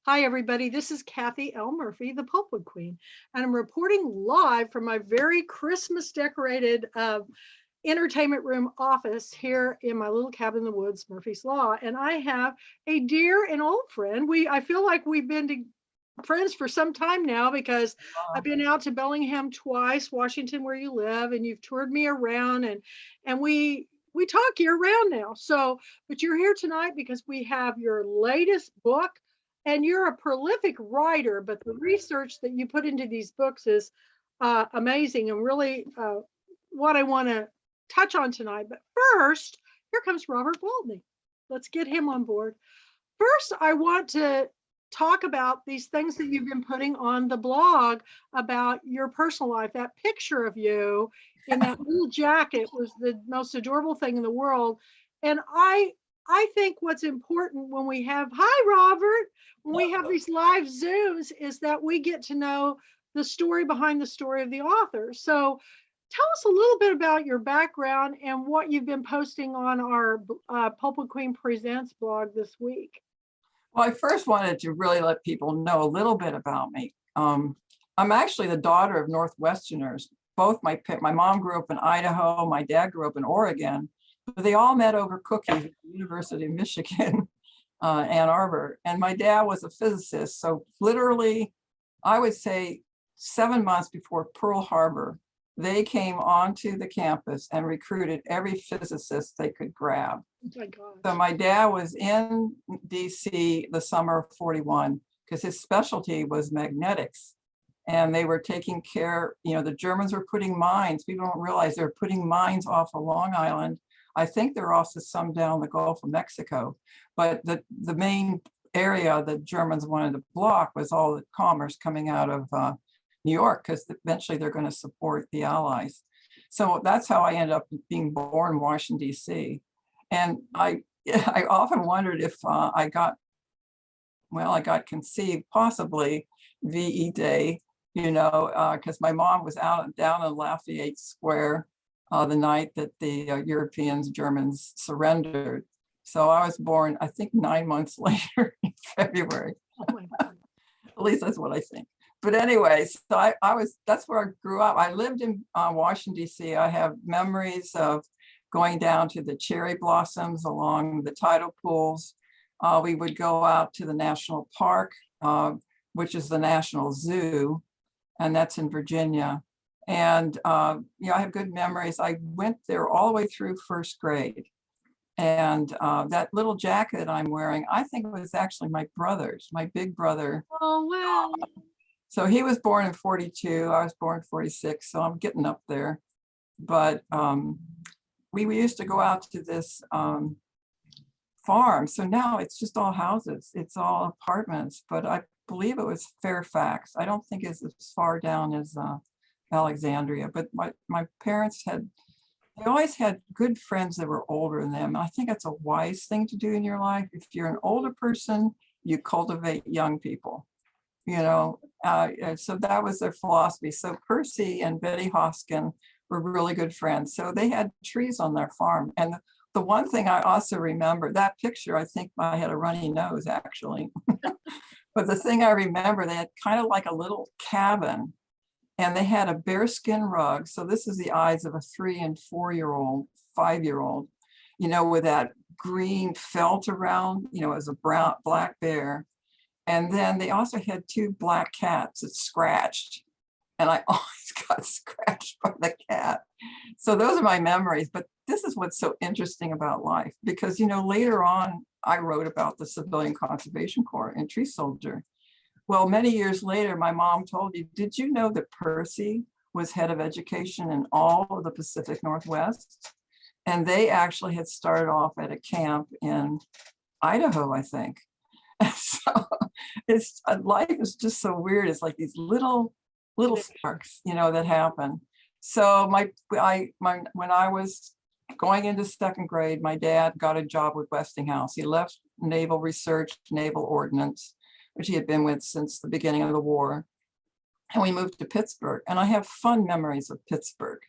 Hi, everybody. This is Kathy L. Murphy, the Pulpwood Queen, and I'm reporting live from my very Christmas decorated entertainment room office here in my little cabin in the woods, Murphy's Law. And I have a dear and old friend. I feel like we've been friends for some time now because I've been out to Bellingham twice, Washington, where you live, and you've toured me around, and we talk year round now. So, but you're here tonight because we have your latest book, and you're a prolific writer. But the research that you put into these books is amazing, and really what I want to touch on tonight. But first, here comes Robert Waltney. Let's get him on board. First, I want to talk about these things that you've been putting on the blog about your personal life. That picture of you in that little jacket was the most adorable thing in the world. And I think what's important when we have, hi Robert, when we have these live Zooms is that we get to know the story behind the story of the author. So tell us a little bit about your background and what you've been posting on our Pulpwood Queen Presents blog this week. Well, I first wanted to really let people know a little bit about me. I'm actually the daughter of Northwesterners. Both my mom grew up in Idaho, my dad grew up in Oregon, but they all met over cookies at the University of Michigan, Ann Arbor. And my dad was a physicist. So literally, I would say 7 months before Pearl Harbor, they came onto the campus and recruited every physicist they could grab. Oh my gosh. So my dad was in DC the summer of 41 because his specialty was magnetics. And they were taking care, the Germans were putting mines. People don't realize they're putting mines off of Long Island. I think there are also some down the Gulf of Mexico. But the main area the Germans wanted to block was all the commerce coming out of New York, because eventually they're going to support the Allies. So that's how I ended up being born in Washington, D.C. And I often wondered if I got conceived possibly VE Day, because my mom was down in Lafayette Square the night that the Germans surrendered. So I was born, I think, 9 months later in February. Oh my God. At least that's what I think. But anyway, so that's where I grew up. I lived in Washington, D.C. I have memories of going down to the cherry blossoms along the tidal pools. We would go out to the national park, which is the National Zoo, and that's in Virginia. And I have good memories. I went there all the way through first grade. And that little jacket I'm wearing, I think it was actually my brother's, my big brother. Oh, wow. So he was born in 42, I was born in 46, so I'm getting up there. But we used to go out to this farm. So now it's just all houses, it's all apartments, but I believe it was Fairfax. I don't think it's as far down as Alexandria, but my parents they always had good friends that were older than them. I think that's a wise thing to do in your life. If you're an older person, you cultivate young people. So that was their philosophy. So Percy and Betty Hoskin were really good friends. So they had trees on their farm. And the one thing I also remember, that picture, I think I had a runny nose actually. But the thing I remember, they had kind of like a little cabin, and they had a bearskin rug. So this is the eyes of a 3 and 4-year-old, 5-year-old, with that green felt around, as a black bear. And then they also had 2 black cats that scratched. And I always got scratched by the cat. So those are my memories. But this is what's so interesting about life, because, later on, I wrote about the Civilian Conservation Corps and Tree Soldier. Well, many years later, my mom told you, did you know that Percy was head of education in all of the Pacific Northwest? And they actually had started off at a camp in Idaho, I think. So life is just so weird. It's like these little sparks, that happen. So when I was going into 2nd grade, my dad got a job with Westinghouse. He left Naval Research, Naval Ordnance, which he had been with since the beginning of the war. And we moved to Pittsburgh. And I have fun memories of Pittsburgh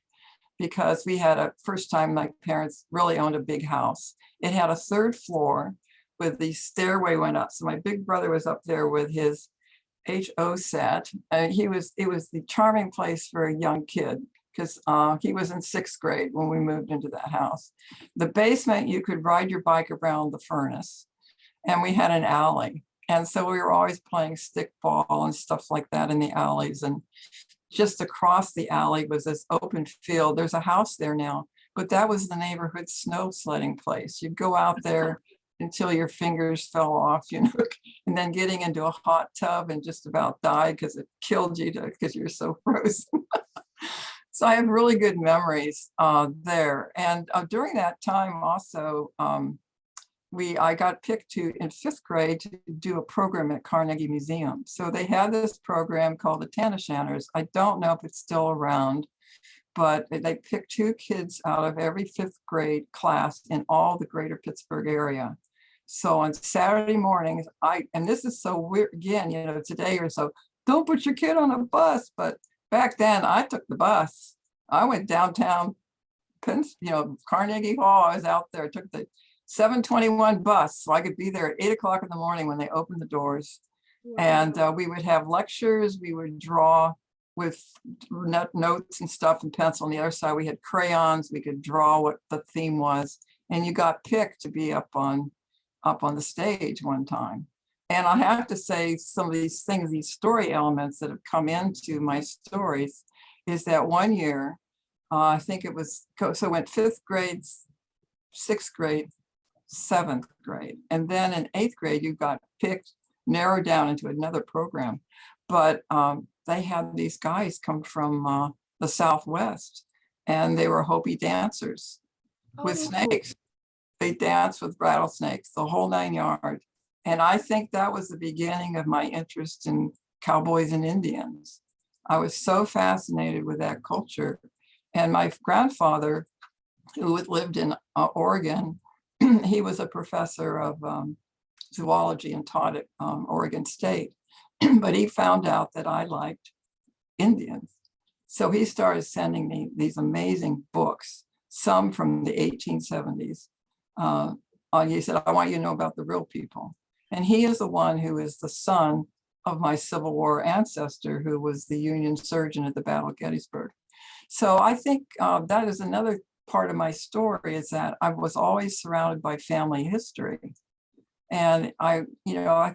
because we had first time my parents really owned a big house. It had a 3rd floor with the stairway went up. So my big brother was up there with his HO set. And it was the charming place for a young kid because he was in 6th grade when we moved into that house. The basement, you could ride your bike around the furnace, and we had an alley. And so we were always playing stickball and stuff like that in the alleys. And just across the alley was this open field. There's a house there now, but that was the neighborhood snow sledding place. You'd go out there until your fingers fell off, you know, and then getting into a hot tub and just about died because it killed you because you're so frozen. So I have really good memories there. And during that time also, I got picked in 5th grade to do a program at Carnegie Museum. So they had this program called the Tanashanners. I don't know if it's still around, but they picked 2 kids out of every 5th grade class in all the greater Pittsburgh area. So on Saturday mornings, and this is so weird, again, you know, today or so, don't put your kid on a bus. But back then I took the bus. I went downtown, Carnegie Hall. I was out there. I took the 721 bus so I could be there at 8 o'clock in the morning when they opened the doors. Wow. And we would have lectures. We would draw with notes and stuff and pencil. On the other side, we had crayons. We could draw what the theme was. And you got picked to be up on the stage one time. And I have to say, some of these things, these story elements that have come into my stories, is that one year, I think it was, so went 5th grade, 6th grade, 7th grade. And then in 8th grade, you got picked, narrowed down into another program. But they had these guys come from the Southwest, and they were Hopi dancers with snakes. They danced with rattlesnakes, the whole 9 yards. And I think that was the beginning of my interest in cowboys and Indians. I was so fascinated with that culture. And my grandfather, who had lived in Oregon, he was a professor of zoology and taught at Oregon State. But he found out that I liked Indians. So he started sending me these amazing books, some from the 1870s. He said, I want you to know about the real people. And he is the one who is the son of my Civil War ancestor, who was the Union surgeon at the Battle of Gettysburg. So I think that is another part of my story, is that I was always surrounded by family history. And I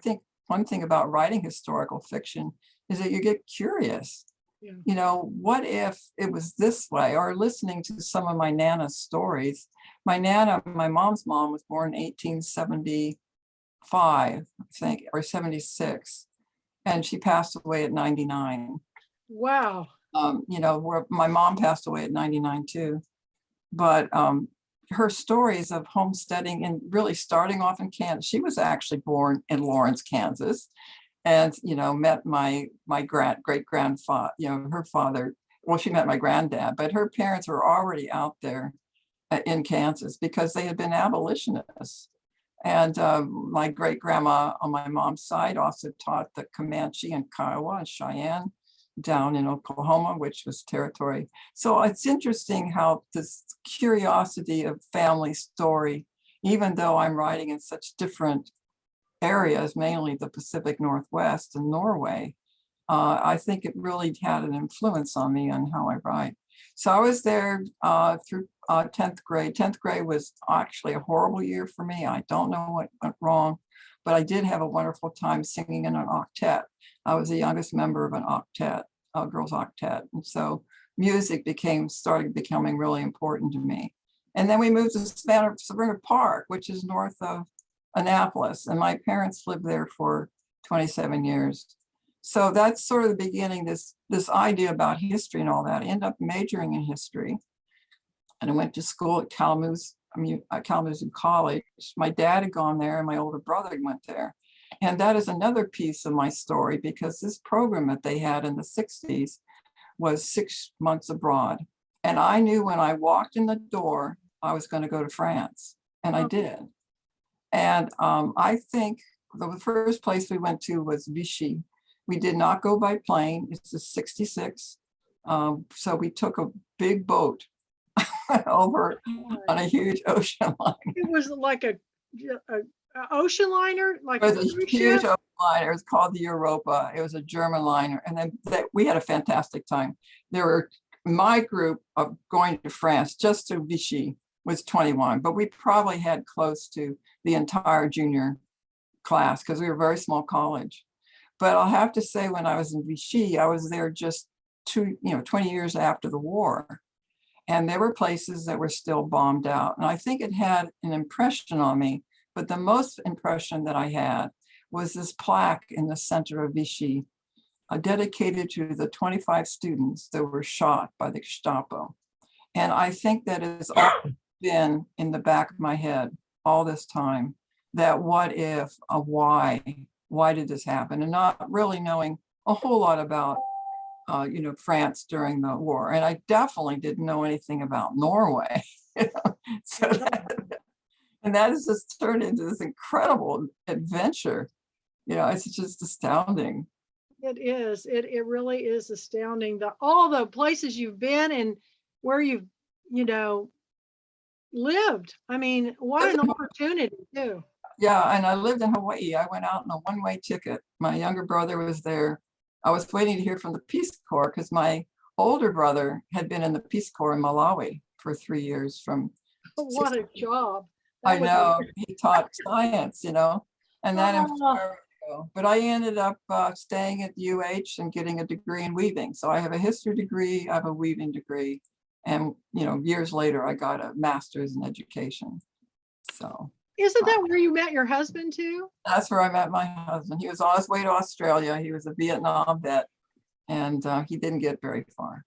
think one thing about writing historical fiction is that you get curious. Yeah. You know, what if it was this way? Or listening to some of my Nana's stories. My Nana, my mom's mom, was born in 1875, I think, or 76. And she passed away at 99. Wow. Where my mom passed away at 99 too. But her stories of homesteading and really starting off in Kansas. She was actually born in Lawrence, Kansas, and met my great grandfather. Her father. Well, she met my granddad, but her parents were already out there in Kansas because they had been abolitionists. And my great grandma on my mom's side also taught the Comanche and Kiowa and Cheyenne down in Oklahoma, which was territory. So it's interesting how this curiosity of family story, even though I'm writing in such different areas, mainly the Pacific Northwest and Norway, I think it really had an influence on me on how I write. So I was there through 10th grade. 10th grade was actually a horrible year for me. I don't know what went wrong, but I did have a wonderful time singing in an octet. I was the youngest member of an octet, a girls' octet. And so music started becoming really important to me. And then we moved to Savannah Park, which is north of Annapolis. And my parents lived there for 27 years. So that's sort of the beginning, this idea about history and all that. I ended up majoring in history. And I went to school at Kalamazoo College. My dad had gone there and my older brother went there. And that is another piece of my story, because this program that they had in the 60s was 6 months abroad. And I knew when I walked in the door, I was going to go to France. And I did. And I think the first place we went to was Vichy. We did not go by plane. It's a 66. So we took a big boat over on a huge ocean line. It was like a Ocean liner, like It a was a cruise huge ship? open liner. It was called the Europa. It was a German liner. And then we had a fantastic time. There were my group of going to France just to Vichy was 21, but we probably had close to the entire junior class because we were a very small college. But I'll have to say, when I was in Vichy, I was there just 20 years after the war. And there were places that were still bombed out. And I think it had an impression on me. But the most impression that I had was this plaque in the center of Vichy, dedicated to the 25 students that were shot by the Gestapo. And I think that has always been in the back of my head all this time, that what if, why did this happen? And not really knowing a whole lot about France during the war. And I definitely didn't know anything about Norway. So that has just turned into this incredible adventure. It's just astounding. It is. It really is astounding. All the places you've been and where you've, lived. I mean, what an opportunity too. Yeah, and I lived in Hawaii. I went out on a one-way ticket. My younger brother was there. I was waiting to hear from the Peace Corps because my older brother had been in the Peace Corps in Malawi for 3 years from. What a job. I know, he taught science, and that inspired me. But I ended up staying at UH and getting a degree in weaving. So I have a history degree, I have a weaving degree. And, years later, I got a master's in education. So. Isn't that where you met your husband too? That's where I met my husband. He was on his way to Australia. He was a Vietnam vet, and he didn't get very far.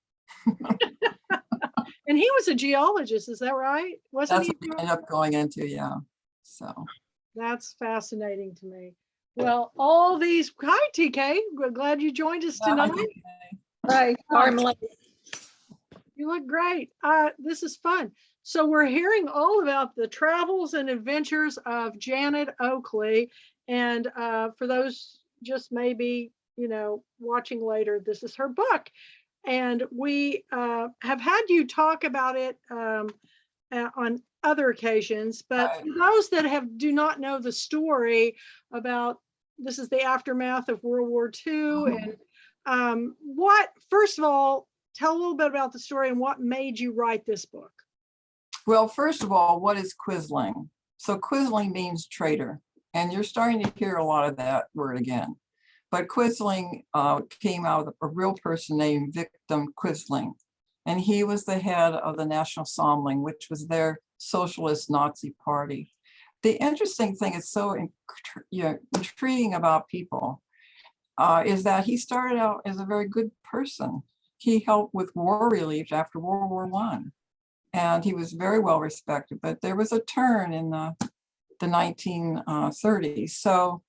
And he was a geologist, is that right? That's what he ended up going into, yeah. So. That's fascinating to me. Well, all these, hi TK, we're glad you joined us tonight. Hi, Marmalade. You look great. This is fun. So we're hearing all about the travels and adventures of Janet Oakley. And for those just maybe, watching later, this is her book. And we have had you talk about it on other occasions, but for those that do not know the story about, this is the aftermath of World War II. And first of all, tell a little bit about the story and what made you write this book. Well, first of all, what is Quisling? So Quisling means traitor, and you're starting to hear a lot of that word again. But Quisling came out of a real person named Victor Quisling, and he was the head of the National Samling, which was their socialist Nazi party. The interesting thing is so intriguing about people is that he started out as a very good person. He helped with war relief after World War I. And he was very well respected, but there was a turn in the 1930s. So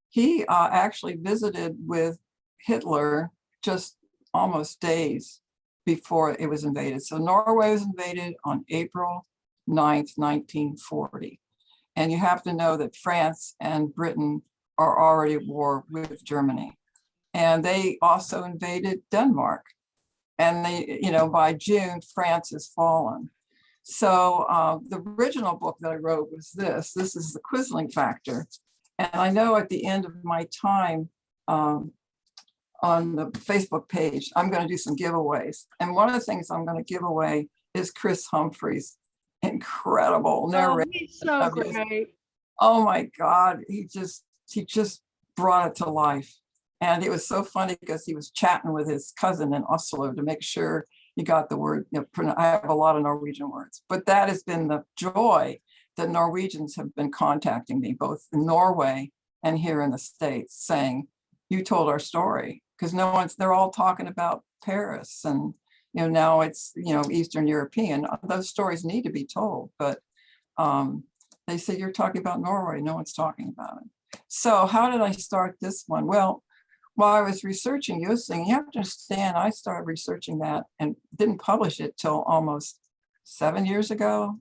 he actually visited with Hitler just almost days before it was invaded. So Norway was invaded on April 9th, 1940. And you have to know that France and Britain are already at war with Germany. And they also invaded Denmark. And they, by June, France has fallen. So the original book that I wrote was this is the Quisley Factor. And I know at the end of my time on the Facebook page, I'm going to do some giveaways. And one of the things I'm going to give away is Chris Humphrey's incredible narration. Oh, he's so great. Oh my God, he just brought it to life. And it was so funny because he was chatting with his cousin in Oslo to make sure he got the word. I have a lot of Norwegian words, but that has been the joy that Norwegians have been contacting me, both in Norway and here in the States, saying, you told our story. Because they're all talking about Paris and, now it's, Eastern European. Those stories need to be told, but they say, you're talking about Norway. No one's talking about it. So how did I start this one? Well, while I was researching Quisley, you have to understand, I started researching that and didn't publish it till almost 6 years ago.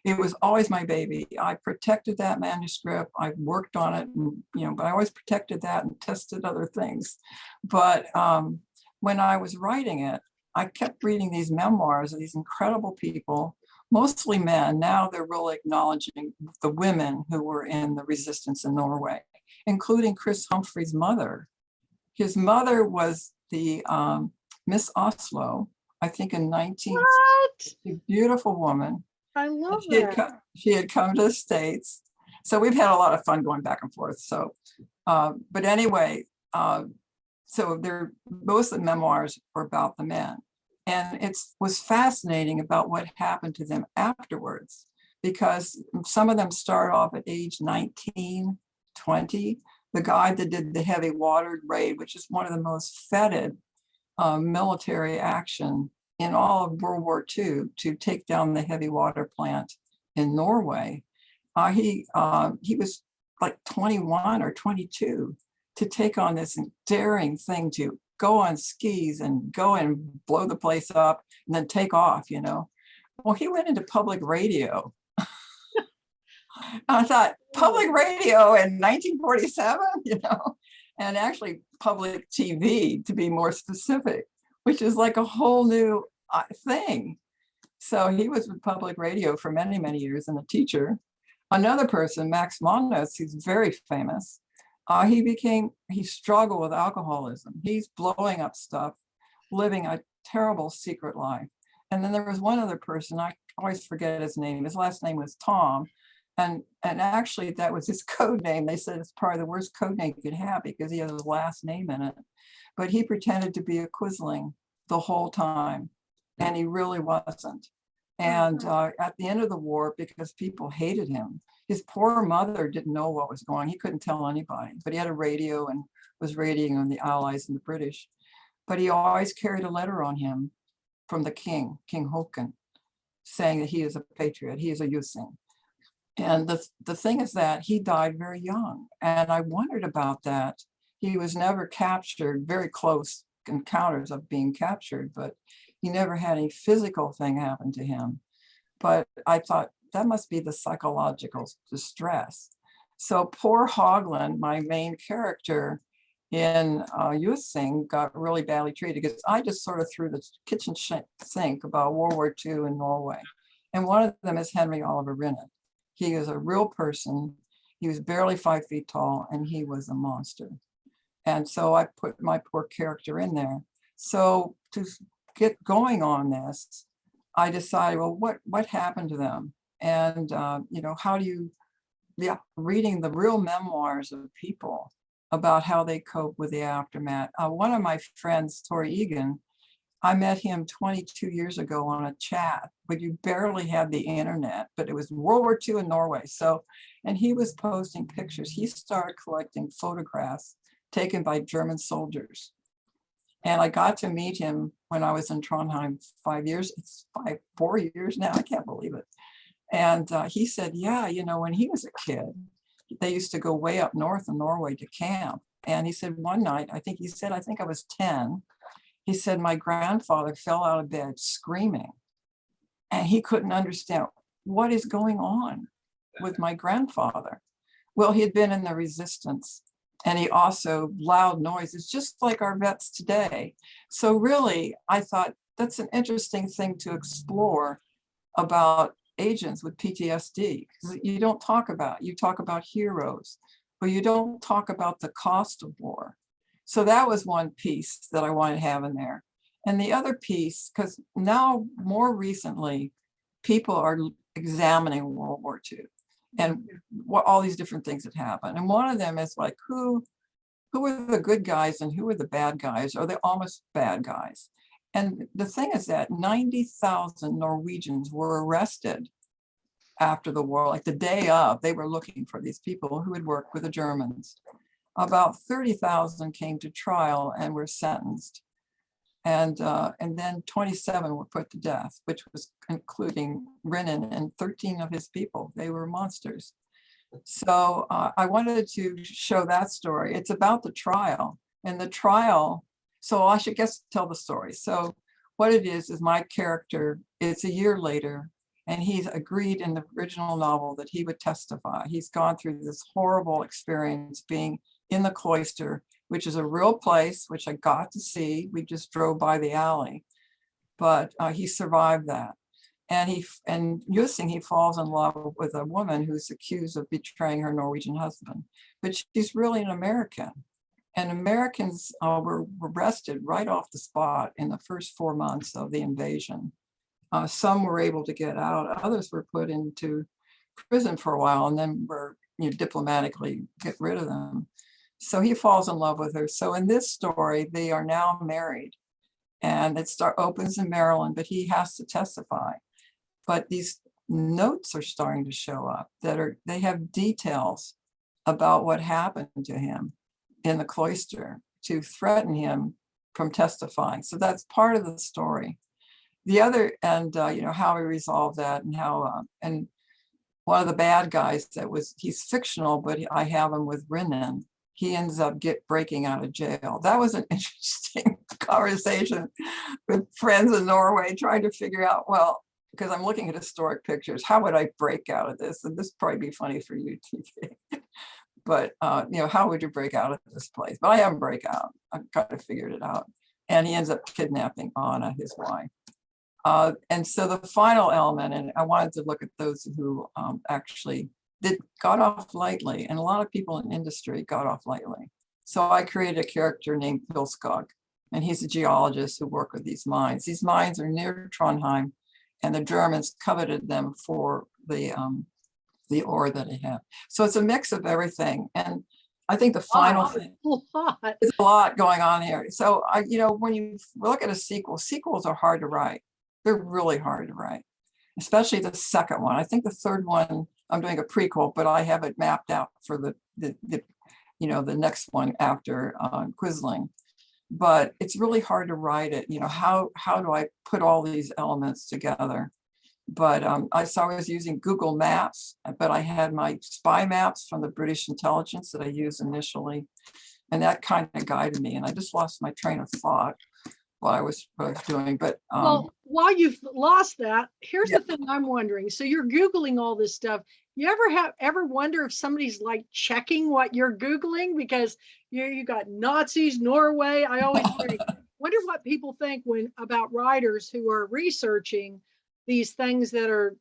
It was always my baby. I protected that manuscript. I worked on it, and, but I always protected that and tested other things. But when I was writing it, I kept reading these memoirs of these incredible people mostly men. Now they're really acknowledging the women who were in the resistance in Norway, including Chris Humphrey's mother. His mother was the Miss Oslo, I think in 19, What? a beautiful woman. I love She had, that. she had come to the States. So we've had a lot of fun going back and forth. So, but anyway, so most of the memoirs were about the men. And it was fascinating about what happened to them afterwards, because some of them start off at age 19, 20. The guy that did the heavy water raid, which is one of the most feted military action in all of World War II, to take down the heavy water plant in Norway. He was like 21 or 22 to take on this daring thing to go on skis and go and blow the place up and then take off, you know. Well, he went into public radio. I thought, public radio in 1947, you know, and actually public TV, to be more specific, which is like a whole new thing. So he was with public radio for many, many years and a teacher. Another person, Max Mondes, who's very famous, he struggled with alcoholism. He's blowing up stuff, living a terrible secret life. And then there was one other person, I always forget his name. His last name was Tom. And actually that was his code name. They said it's probably the worst code name you could have because he has his last name in it. But he pretended to be a Quisling the whole time. And he really wasn't. And at the end of the war, because people hated him, his poor mother didn't know what was going on. He couldn't tell anybody, but he had a radio and was radioing on the Allies and the British. But he always carried a letter on him from the king, King Håkon, saying that he is a patriot, he is a Jusing. And the thing is that he died very young. And I wondered about that. He was never captured, very close encounters of being captured, but he never had any physical thing happen to him. But I thought that must be the psychological distress. So poor Hogland, my main character in Jusing, got really badly treated because I just sort of threw the kitchen sink about World War II in Norway. And one of them is Henry Oliver Rinnet. He is a real person. He was barely 5 feet tall and he was a monster. And so I put my poor character in there. So to get going on this, I decided, well, what happened to them? And, you know, how do you, reading the real memoirs of people about how they cope with the aftermath. One of my friends, Tori Egan, I met him 22 years ago on a chat, but you barely had the internet, but it was World War II in Norway. So, and he was posting pictures. He started collecting photographs taken by German soldiers. And I got to meet him when I was in Trondheim 5 years, it's 4 years now, I can't believe it. And he said, yeah, you know, when he was a kid, they used to go way up north in Norway to camp. And he said one night, I think I was 10. He said, my grandfather fell out of bed screaming and he couldn't understand what is going on with my grandfather. Well, he had been in the resistance and he also loud noises, just like our vets today. So really, I thought that's an interesting thing to explore about agents with PTSD, because you don't talk about, you talk about heroes, but you don't talk about the cost of war. So that was one piece that I wanted to have in there. And the other piece, because now more recently, people are examining World War II and what all these different things that happened. And one of them is like, who were the good guys and who were the bad guys? Or they almost bad guys? And the thing is that 90,000 Norwegians were arrested after the war, like the day of, they were looking for these people who had worked with the Germans. About 30,000 came to trial and were sentenced. And then 27 were put to death, which was including Rinnan and 13 of his people. They were monsters. So I wanted to show that story. It's about the trial. And the trial, so I should tell the story. So what it is my character, it's a year later, and he's agreed in the original novel that he would testify. He's gone through this horrible experience being in the cloister, which is a real place, which I got to see. We just drove by the alley, but he survived that. and using he falls in love with a woman who's accused of betraying her Norwegian husband, but she's really an American. And Americans were arrested right off the spot in the first 4 months of the invasion. Some were able to get out, others were put into prison for a while and then were diplomatically get rid of them. So he falls in love with her. So in this story, they are now married, and it opens in Maryland, but he has to testify. But these notes are starting to show up they have details about what happened to him in the cloister to threaten him from testifying. So that's part of the story. The other, and how we resolve that, and how and one of the bad guys he's fictional, but I have him with Renan. He ends up breaking out of jail. That was an interesting conversation with friends in Norway, trying to figure out, well, because I'm looking at historic pictures, how would I break out of this? And this would probably be funny for you, TK. But how would you break out of this place? But I haven't break out. I've kind of figured it out. And he ends up kidnapping Anna, his wife. And so the final element, and I wanted to look at those who actually got off lightly, and a lot of people in industry got off lightly. So I created a character named Pilskog, and he's a geologist who worked with these mines. These mines are near Trondheim, and the Germans coveted them for the ore that they have. So it's a mix of everything. And I think the final thing is a lot going on here. So when you look at a sequel, sequels are hard to write. They're really hard to write, especially the second one. I think the third one, I'm doing a prequel, but I have it mapped out for the next one after Quisling. But it's really hard to write it. How do I put all these elements together? But I was using Google Maps, but I had my spy maps from the British intelligence that I used initially, and that kind of guided me. And I just lost my train of thought while I was doing. But well, while you've lost that, here's the thing I'm wondering. So you're Googling all this stuff. You ever wonder if somebody's like checking what you're Googling? Because you got Nazis, Norway. I always wonder what people think about writers who are researching these things that are,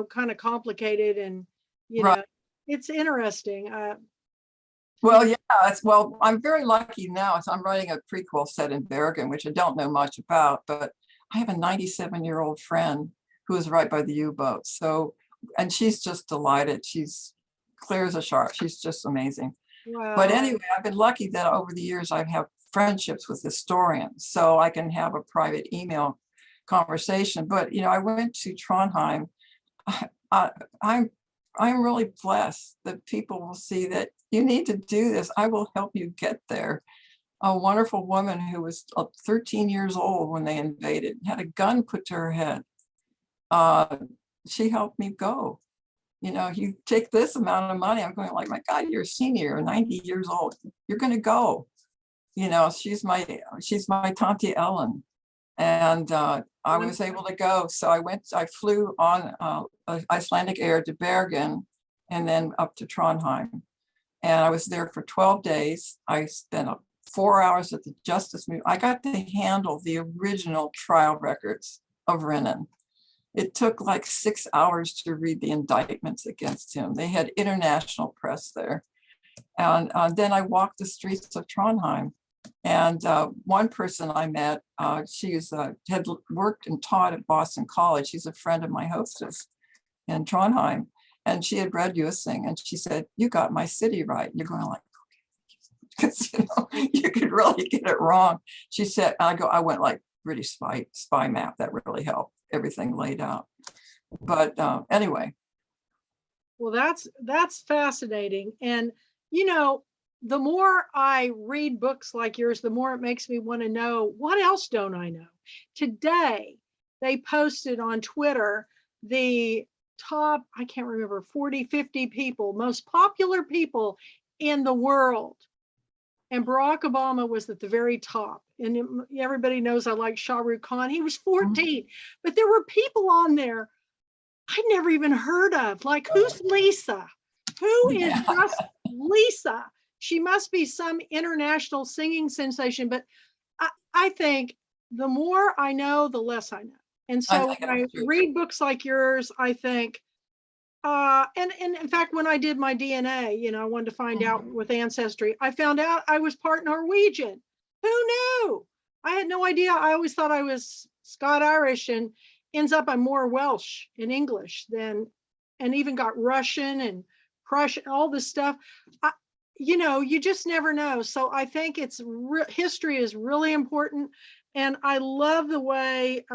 kind of complicated, and it's interesting. I'm very lucky now. So I'm writing a prequel set in Bergen, which I don't know much about, but I have a 97-year-old friend who is right by the U-boat. So, and she's just delighted. She's clear as a shark. She's just amazing. Wow. But anyway, I've been lucky that over the years I've had friendships with historians, so I can have a private email conversation. But I went to Trondheim. I'm really blessed that people will see that you need to do this. I will help you get there. A wonderful woman who was 13 years old when they invaded, had a gun put to her head. She helped me go. You take this amount of money. I'm going like, my God, you're a senior, you're 90 years old. You're going to go. She's my Tante Ellen. And I was able to go. So I flew on Icelandic Air to Bergen and then up to Trondheim. And I was there for 12 days. I spent 4 hours at the Justice Museum. I got to handle the original trial records of Renan. It took like 6 hours to read the indictments against him. They had international press there. And then I walked the streets of Trondheim. And one person I met, she had worked and taught at Boston College. She's a friend of my hostess in Trondheim. And she had read Ussing, and she said, "You got my city right." And you're going like, okay, because you could really get it wrong. She said, I went like British spy map. That really helped. Everything laid out. But anyway. Well, that's fascinating. And, the more I read books like yours, the more it makes me want to know, what else don't I know? Today, they posted on Twitter the top, I can't remember, 40, 50 people, most popular people in the world. And Barack Obama was at the very top. And everybody knows I like Shah Rukh Khan. He was 14. But there were people on there I'd never even heard of. Like, who's Lisa? Who is just Lisa? She must be some international singing sensation. But I think the more I know, the less I know. And I so think when I that's true. read books like yours, I think, and in fact, when I did my DNA, I wanted to find out with Ancestry, I found out I was part Norwegian. Who knew? I had no idea. I always thought I was Scot-Irish, and ends up I'm more Welsh and English than, and even got Russian and Prussian, all this stuff. I, you just never know. So I think history is really important. And I love the way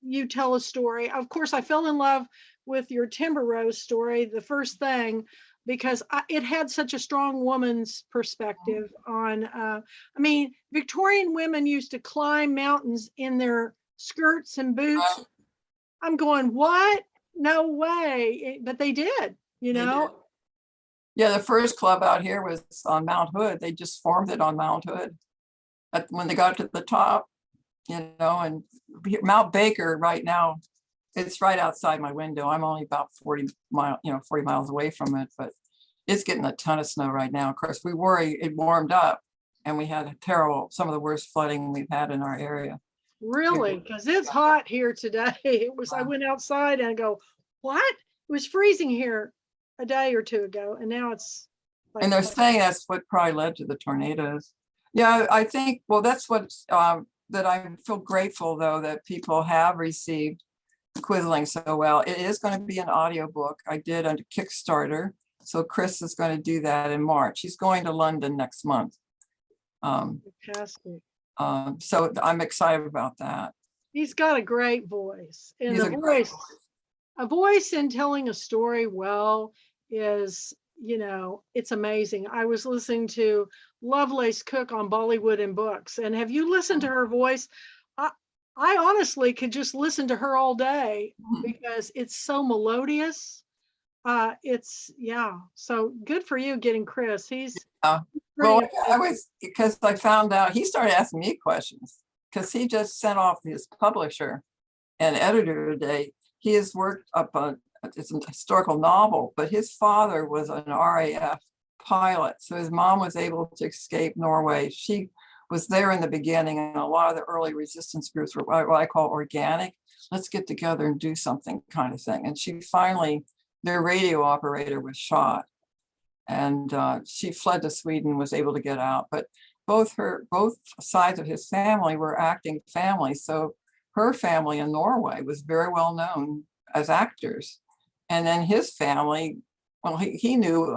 you tell a story. Of course, I fell in love with your Timber Rose story, the first thing, because it had such a strong woman's perspective on, Victorian women used to climb mountains in their skirts and boots. I'm going, what? No way. But they did, They did. Yeah, the first club out here was on Mount Hood. They just formed it on Mount Hood. When they got to the top, and Mount Baker right now, it's right outside my window. I'm only about 40 miles away from it, but it's getting a ton of snow right now. Of course, we worry it warmed up and we had some of the worst flooding we've had in our area. Really? Because it's hot here today. I went outside and I go, what? It was freezing here a day or two ago, and now it's like, and they're saying that's what probably led to the tornadoes. Yeah, I think, well, that's what, that I feel grateful though, that people have received Quisling so well. It is going to be an audiobook. I did a Kickstarter. So Chris is going to do that in March. He's going to London next month. Fantastic. So I'm excited about that. He's got a great voice. And He's a voice in telling a story well is, it's amazing. I was listening to Lovelace Cook on Bollywood and Books. And have you listened to her voice? I honestly could just listen to her all day because it's so melodious. So good for you getting Chris. He's well, because I found out he started asking me questions because he just sent off his publisher and editor today. He has worked up it's a historical novel, but his father was an RAF pilot. So his mom was able to escape Norway. She was there in the beginning, and a lot of the early resistance groups were what I call organic. Let's get together and do something kind of thing. And she finally, their radio operator was shot, and she fled to Sweden, was able to get out. But both sides of his family were acting families. So her family in Norway was very well known as actors. And then his family, well, he knew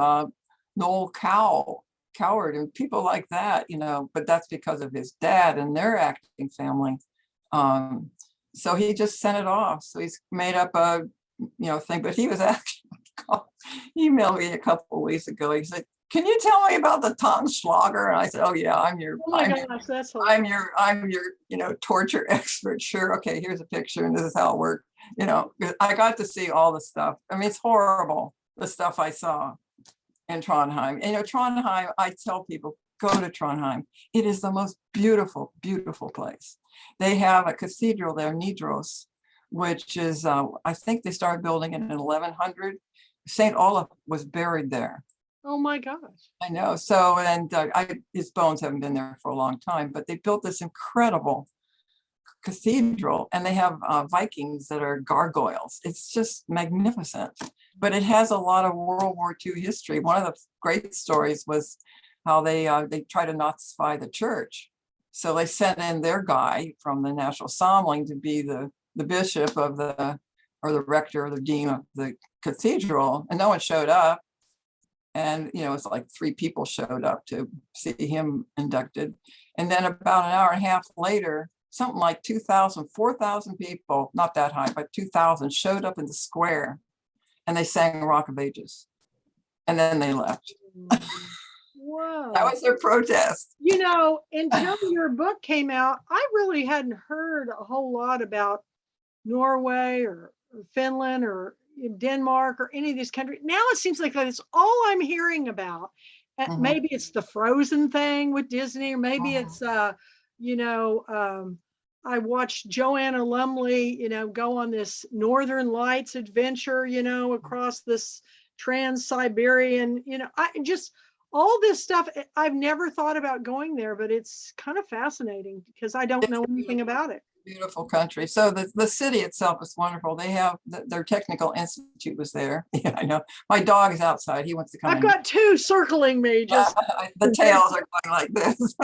Noel Coward and people like that, but that's because of his dad and their acting family. So he just sent it off. So he's made up a, thing, but he was actually, he emailed me a couple of weeks ago. He said, can you tell me about the Tottenschlager? And I said, oh yeah, I'm your torture expert. Sure. Okay, here's a picture and this is how it worked. I got to see all the stuff. I mean, it's horrible, the stuff I saw in Trondheim. Trondheim, I tell people, go to Trondheim. It is the most beautiful, beautiful place. They have a cathedral there, Nidaros, which is, I think they started building it in 1100. St. Olaf was buried there. Oh my gosh. I know. So, and his bones haven't been there for a long time, but they built this incredible cathedral, and they have Vikings that are gargoyles. It's just magnificent, but it has a lot of World War II history. One of the great stories was how they try to Nazify the church. So they sent in their guy from the National Samling to be the bishop of the rector or the dean of the cathedral, and no one showed up. And, it's like 3 people showed up to see him inducted. And then about an hour and a half later, something like 2,000, 4,000 people, not that high, but 2,000 showed up in the square, and they sang Rock of Ages. And then they left. Whoa. That was their protest. Until your book came out, I really hadn't heard a whole lot about Norway or Finland or Denmark or any of these countries. Now it seems like that's all I'm hearing about. Maybe it's the Frozen thing with Disney, or maybe it's I watched Joanna Lumley, go on this Northern Lights adventure, across this Trans-Siberian, I just, all this stuff. I've never thought about going there, but it's kind of fascinating because I don't know anything about it. beautiful country. So the city itself is wonderful. They have their technical institute was there. Yeah, I know. My dog is outside. He wants to come I've in. got two circling me. Just The tails are going like this.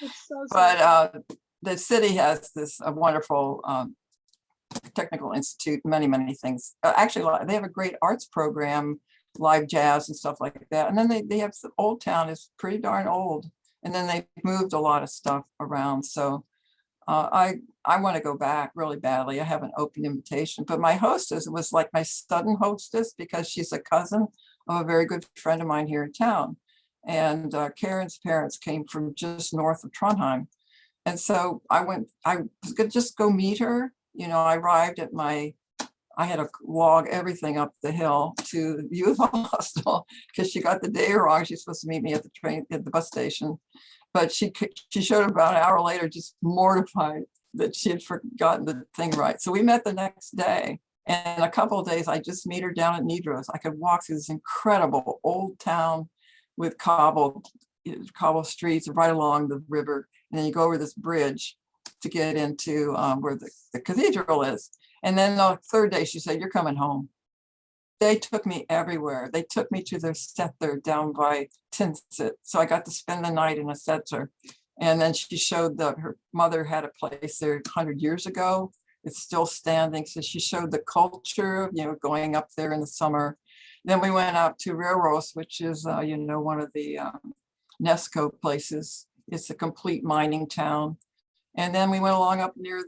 it's so But sad. the city has this wonderful technical institute, many things. Actually, they have a great arts program, live jazz and stuff like that. And then they have the Old Town is pretty darn old. And then they moved a lot of stuff around. So I want to go back really badly. I have an open invitation, but my hostess was like my sudden hostess because she's a cousin of a very good friend of mine here in town. And Karen's parents came from just north of Trondheim. And so I was going to just go meet her. You know, I arrived at I had to log everything up the hill to the youth hostel because she got the day wrong. She's supposed to meet me at the bus station. But she showed up about an hour later, just mortified that she had forgotten the thing right. So we met the next day. And in a couple of days, I just meet her down at Nidaros. I could walk through this incredible old town with cobble streets right along the river. And then you go over this bridge to get into where the cathedral is. And then the third day, she said, "You're coming home." They took me everywhere. They took me to their settler down by Tinset. So I got to spend the night in a settler. And then she showed that her mother had a place there 100 years ago. It's still standing. So she showed the culture of, going up there in the summer. Then we went out to Røros, which is, one of the Nesco places. It's a complete mining town. And then we went along up near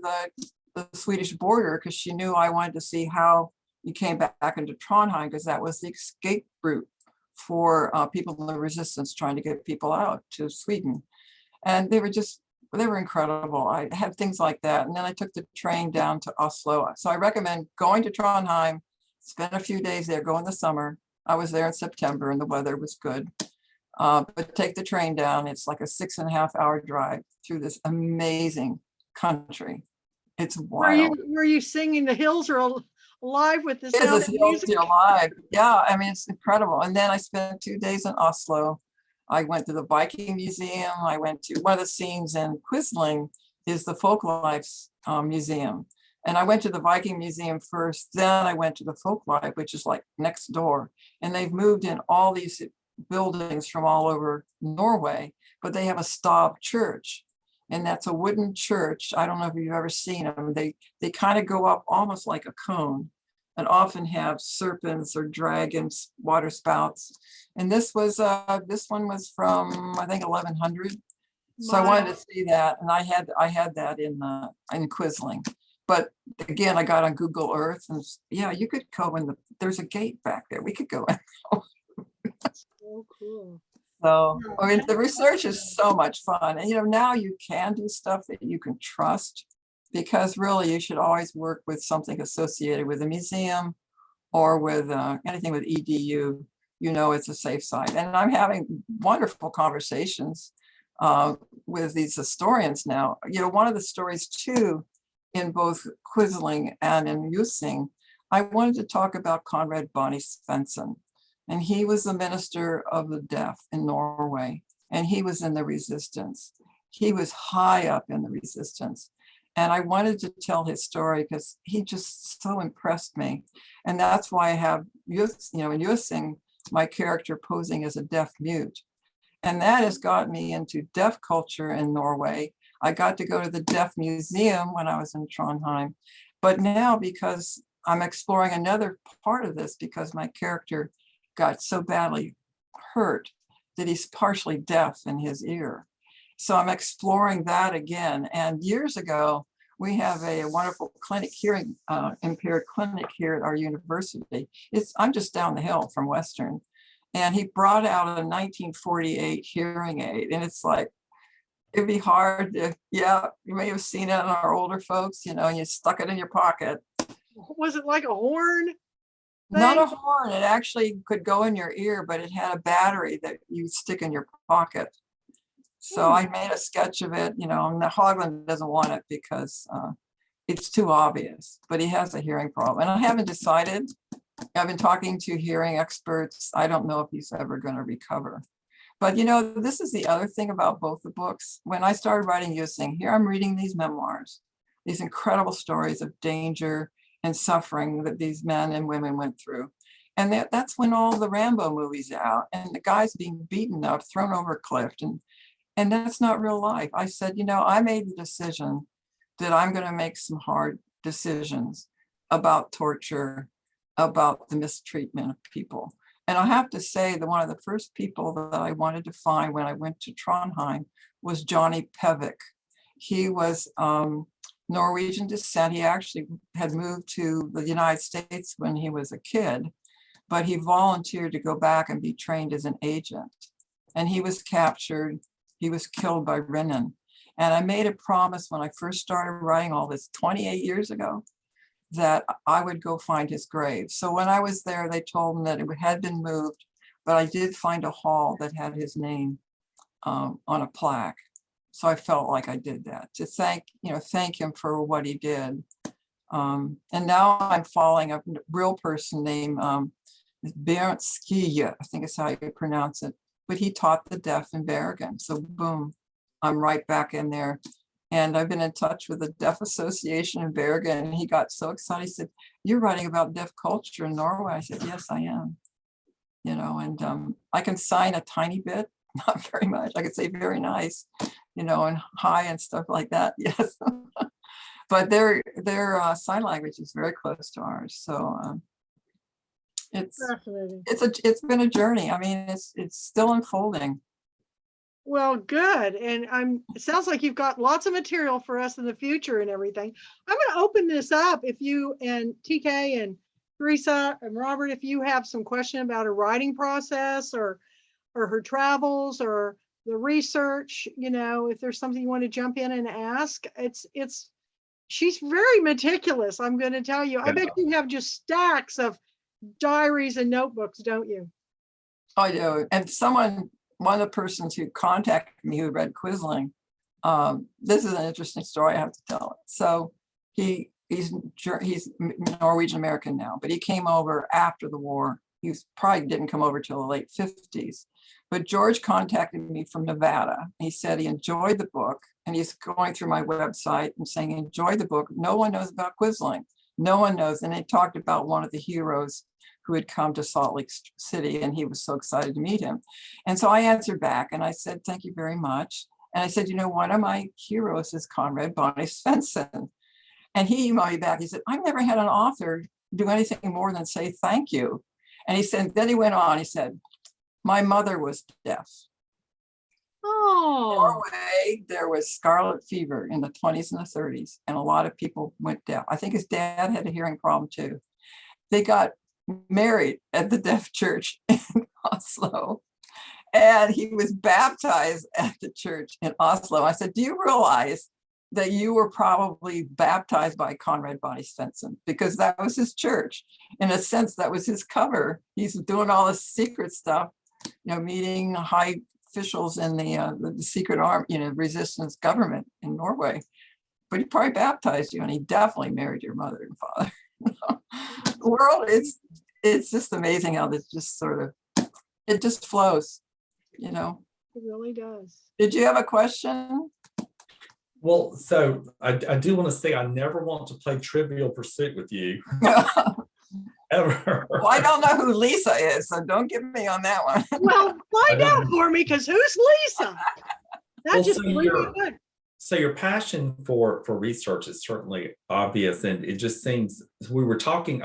the Swedish border because she knew I wanted to see how you came back into Trondheim because that was the escape route for people in the resistance trying to get people out to Sweden. And they were incredible. I had things like that. And then I took the train down to Oslo. So I recommend going to Trondheim, spend a few days there, go in the summer. I was there in September and the weather was good. But take the train down. It's like a 6.5-hour drive through this amazing country. It's wild. Were you singing "The Hills Are Alive" with the sound of music? Alive. Yeah, I mean, it's incredible. And then I spent 2 days in Oslo. I went to the Viking Museum. I went to one of the scenes in Quisling is the Folklife Museum. And I went to the Viking Museum first, then I went to the Folklife, which is like next door. And they've moved in all these buildings from all over Norway, but they have a Stav church. And that's a wooden church. I don't know if you've ever seen them. They kind of go up almost like a cone and often have serpents or dragons, water spouts. And this one was from, I think, 1100. So I wanted to see that. And I had that in Quisling. But again, I got on Google Earth and yeah, you could go there's a gate back there. We could go in. So cool. So, I mean, the research is so much fun. And, now you can do stuff that you can trust because really you should always work with something associated with a museum or with anything with EDU, it's a safe site. And I'm having wonderful conversations with these historians now. One of the stories too, in both Quisling and in Using, I wanted to talk about Conrad Bonnie Svensson. And he was the minister of the deaf in Norway, and he was in the resistance. He was high up in the resistance. And I wanted to tell his story because he just so impressed me. And that's why I have, in Using, my character posing as a deaf mute. And that has got me into deaf culture in Norway. I got to go to the Deaf Museum when I was in Trondheim. But now, because I'm exploring another part of this, because my character got so badly hurt that he's partially deaf in his ear. So I'm exploring that again. And years ago, we have a wonderful clinic, hearing impaired clinic here at our university. I'm just down the hill from Western. And he brought out a 1948 hearing aid. And it's like, it'd be hard to, you may have seen it in our older folks, and you stuck it in your pocket. Was it like a horn? Not a horn. It actually could go in your ear, but it had a battery that you stick in your pocket. So I made a sketch of it, and Hogland doesn't want it because it's too obvious, but he has a hearing problem. And I haven't decided. I've been talking to hearing experts. I don't know if he's ever going to recover. But, this is the other thing about both the books. When I started writing Using, here I'm reading these memoirs. these incredible stories of danger and suffering that these men and women went through. And that's when all the Rambo movies are out and the guys being beaten up, thrown over a cliff. And that's not real life. I said, I made the decision that I'm going to make some hard decisions about torture, about the mistreatment of people. And I have to say that one of the first people that I wanted to find when I went to Trondheim was Johnny Pevik. He was Norwegian descent. He actually had moved to the United States when he was a kid, but he volunteered to go back and be trained as an agent. And he was captured. He was killed by Renan. And I made a promise when I first started writing all this 28 years ago that I would go find his grave. So when I was there, they told me that it had been moved, but I did find a hall that had his name on a plaque. So I felt like I did that to thank him for what he did. And now I'm following a real person named Bernd Skije, I think is how you pronounce it, but he taught the deaf in Bergen. So boom, I'm right back in there. And I've been in touch with the Deaf Association in Bergen, and he got so excited. He said, "You're writing about deaf culture in Norway." I said, "Yes, I am." And I can sign a tiny bit, not very much. I could say very nice, and hi and stuff like that. Yes. But their sign language is very close to ours. So it's been a journey. I mean, it's still unfolding. Well, good. And it sounds like you've got lots of material for us in the future and everything. I'm going to open this up if you and TK and Teresa and Robert, if you have some question about her writing process or her travels or the research, if there's something you want to jump in and ask, she's very meticulous. I'm going to tell you, I bet you have just stacks of diaries and notebooks, don't you? I do. And one of the persons who contacted me who read Quisling, this is an interesting story I have to tell. So he's Norwegian American now, but he came over after the war. He probably didn't come over till the late 50s. But George contacted me from Nevada. He said he enjoyed the book, and he's going through my website and saying, enjoy the book. No one knows about Quisling. No one knows. And they talked about one of the heroes who had come to Salt Lake City, and he was so excited to meet him. And so I answered back and I said, thank you very much. And I said, one of my heroes is Conrad Bonnie Svensson. And he emailed me back. He said, I've never had an author do anything more than say thank you. And he said, then he went on, he said, my mother was deaf. Oh. In Norway, there was scarlet fever in the 20s and the 30s, and a lot of people went deaf. I think his dad had a hearing problem too. They got married at the deaf church in Oslo, and he was baptized at the church in Oslo. I said, do you realize that you were probably baptized by Conrad Bonnie Svensson? Because that was his church. In a sense, that was his cover. He's doing all this secret stuff, meeting high officials in the secret arm, resistance government in Norway. But he probably baptized you, and he definitely married your mother and father. The world it's just amazing how this just it just flows, It really does. Did you have a question? Well, so I do want to say I never want to play Trivial Pursuit with you. Ever. Well, I don't know who Lisa is, so don't get me on that one. Well, find out for me, because who's Lisa? That just blew me good. So your passion for research is certainly obvious, and it just seems, we were talking,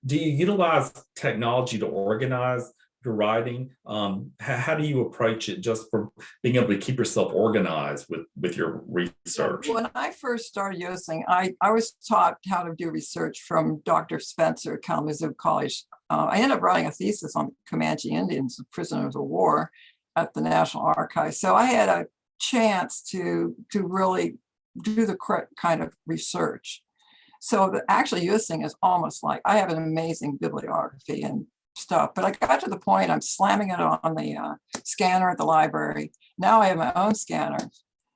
do you utilize technology to organize your writing? How do you approach it, just for being able to keep yourself organized with your research? When I first started using, I was taught how to do research from Dr. Spencer at Kalamazoo College. I ended up writing a thesis on Comanche Indians, prisoners of war, at the National Archives. So I had a chance to really do the correct kind of research. So actually using is almost like, I have an amazing bibliography and stuff, but I got to the point I'm slamming it on the scanner at the library. Now I have my own scanner.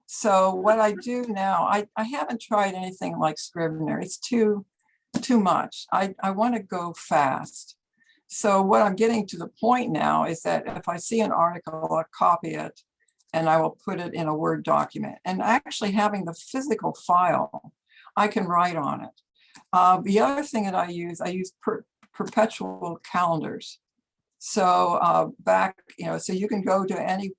So what I do now, I haven't tried anything like Scrivener. It's too much. I want to go fast. So what I'm getting to the point now is that if I see an article, I'll copy it and I will put it in a Word document. And actually having the physical file, I can write on it. The other thing that I use perpetual calendars. So back, so you can go to any,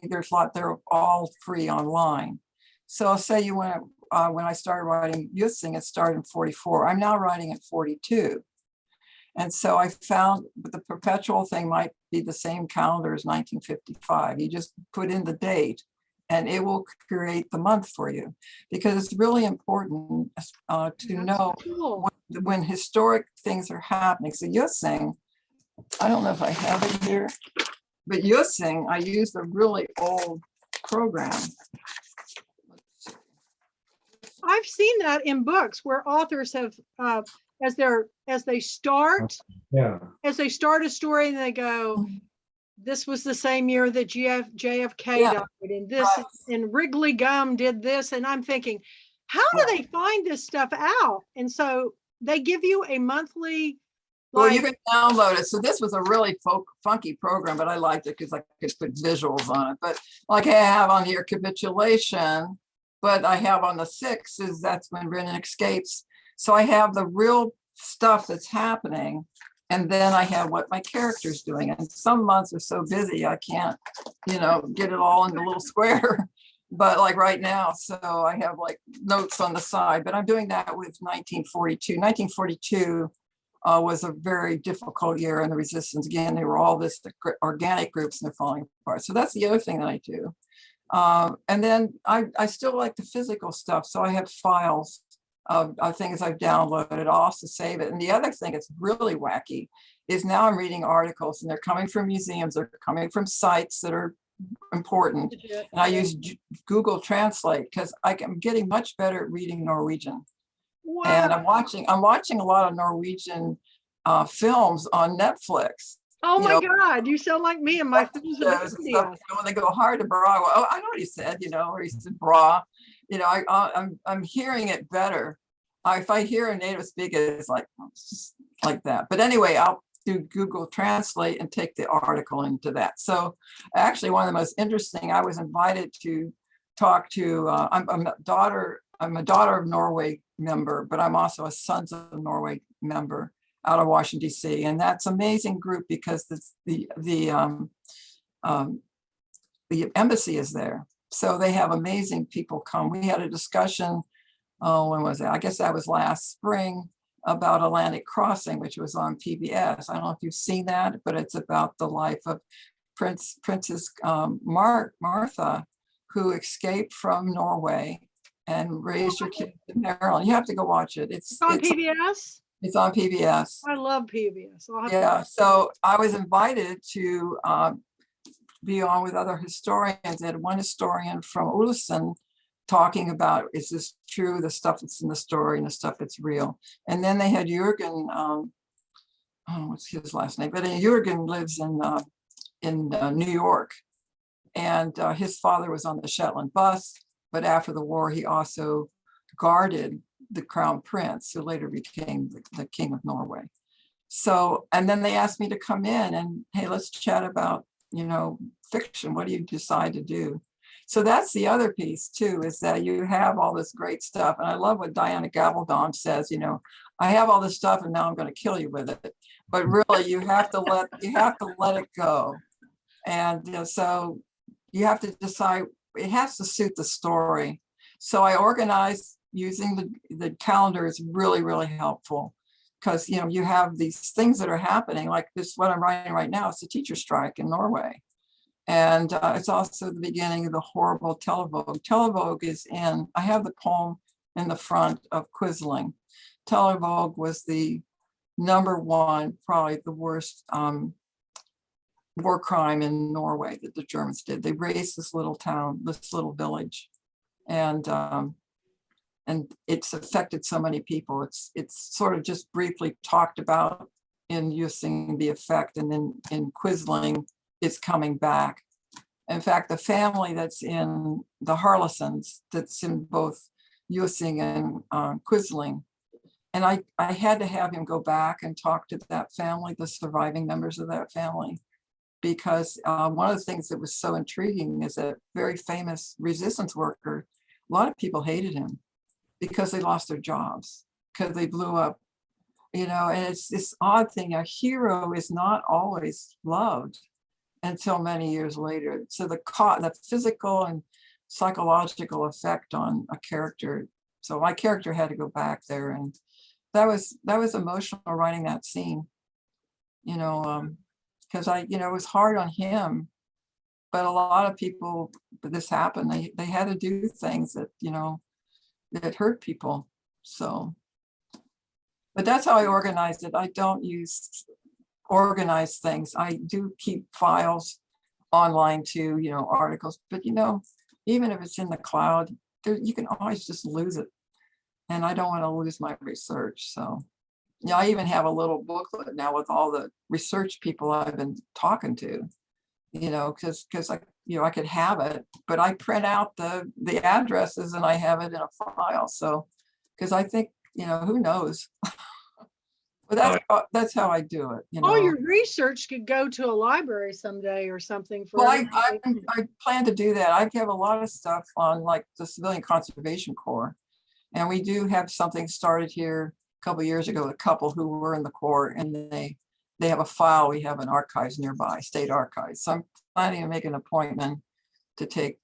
there's a lot, they're all free online. So say you went, when I started writing Youth Sing, it started in 44. I'm now writing at 42. And so I found the perpetual thing might be the same calendar as 1955. You just put in the date and it will create the month for you, because it's really important to know Cool. when historic things are happening. So Youth Sing, I don't know if I have it here, but Youth Sing, I use the really old program. I've seen that in books where authors have, as they start Yeah. a story and they go, this was the same year that JFK Yeah, died, and this right. and Wrigley Gum did this, and I'm thinking, how do they find this stuff out? And so they give you a monthly, Well, you like, can download it. So this was a really funky program, but I liked it because I could put visuals on it. But like I have on here capitulation, but I have on the 6th that's when Brennan escapes. So I have the real stuff that's happening. And then I have what my character's doing. And some months are so busy, I can't, get it all in the little square. But like right now, so I have like notes on the side, but I'm doing that with 1942. 1942 was a very difficult year in the resistance. Again, they were all this organic groups and they're falling apart. So that's the other thing that I do. And then I still like the physical stuff. So I have files of things I've downloaded. I'll also save it. And the other thing that's really wacky is now I'm reading articles and they're coming from museums, they're coming from sites that are important. And I use Google Translate because I'm getting much better at reading Norwegian. wow. And I'm watching a lot of Norwegian films on Netflix. Oh my God, you sound like me and my films in Shows and India. stuff, when they go hard to bra, oh, I know what he said, or he said bra. I'm hearing it better. If I hear a native speak it, it's just like that. But anyway, I'll do Google Translate and take the article into that. So actually, one of the most interesting, I was invited to talk to. I'm a daughter of Norway member, but I'm also a Sons of Norway member out of Washington, D.C. And that's an amazing group because the embassy is there. So they have amazing people come. We had a discussion, when was it? I guess that was last spring, about Atlantic Crossing, which was on PBS. I don't know if you've seen that, but it's about the life of Princess Martha, who escaped from Norway and raised her kids in Maryland. You have to go watch it. It's on PBS? It's on PBS. I love PBS. Yeah, so I was invited to be on with other historians. And one historian from Ulsan talking about, is this true, the stuff that's in the story and the stuff that's real. And then they had Jürgen, what's his last name? But Jürgen lives in New York. And his father was on the Shetland bus, but after the war, he also guarded the crown prince, who later became the king of Norway. So, and then they asked me to come in and, hey, let's chat about, fiction. What do you decide to do? So that's the other piece too, is that you have all this great stuff. And I love what Diana Gabaldon says, I have all this stuff and now I'm going to kill you with it. But really you have to let it go. And so you have to decide, it has to suit the story. So I organize using the calendar is really, really helpful. Because you have these things that are happening, like this, what I'm writing right now, it's a teacher strike in Norway. And it's also the beginning of the horrible televogue. Televogue is I have the poem in the front of Quisling. Televogue was the #1, probably the worst war crime in Norway that the Germans did. They razed this little town, this little village. And it's affected so many people. It's sort of just briefly talked about in using the effect, and then in Quisling, it's coming back. In fact, the family that's in the Harlesons, that's in both Using and Quisling, and I had to have him go back and talk to that family, the surviving members of that family, because one of the things that was so intriguing is that very famous resistance worker, a lot of people hated him. because they lost their jobs, because they blew up, and it's this odd thing. A hero is not always loved until many years later. So the physical and psychological effect on a character. So my character had to go back there, and that was emotional writing that scene, because it was hard on him, but a lot of people, this happened, they had to do things that, that hurt people. So, but that's how I organized it. I don't use organized things. I do keep files online too, articles, but even if it's in the cloud, you can always just lose it. And I don't want to lose my research. So I even have a little booklet now with all the research people I've been talking to, because I could have it, but I print out the addresses and I have it in a file. So, because I think, who knows? But that's how I do it. All your research could go to a library someday or something. Well, I plan to do that. I have a lot of stuff on like the Civilian Conservation Corps, and we do have something started here a couple of years ago. A couple who were in the Corps, and they have a file. We have an archives nearby, state archives. So I'm planning to make an appointment to take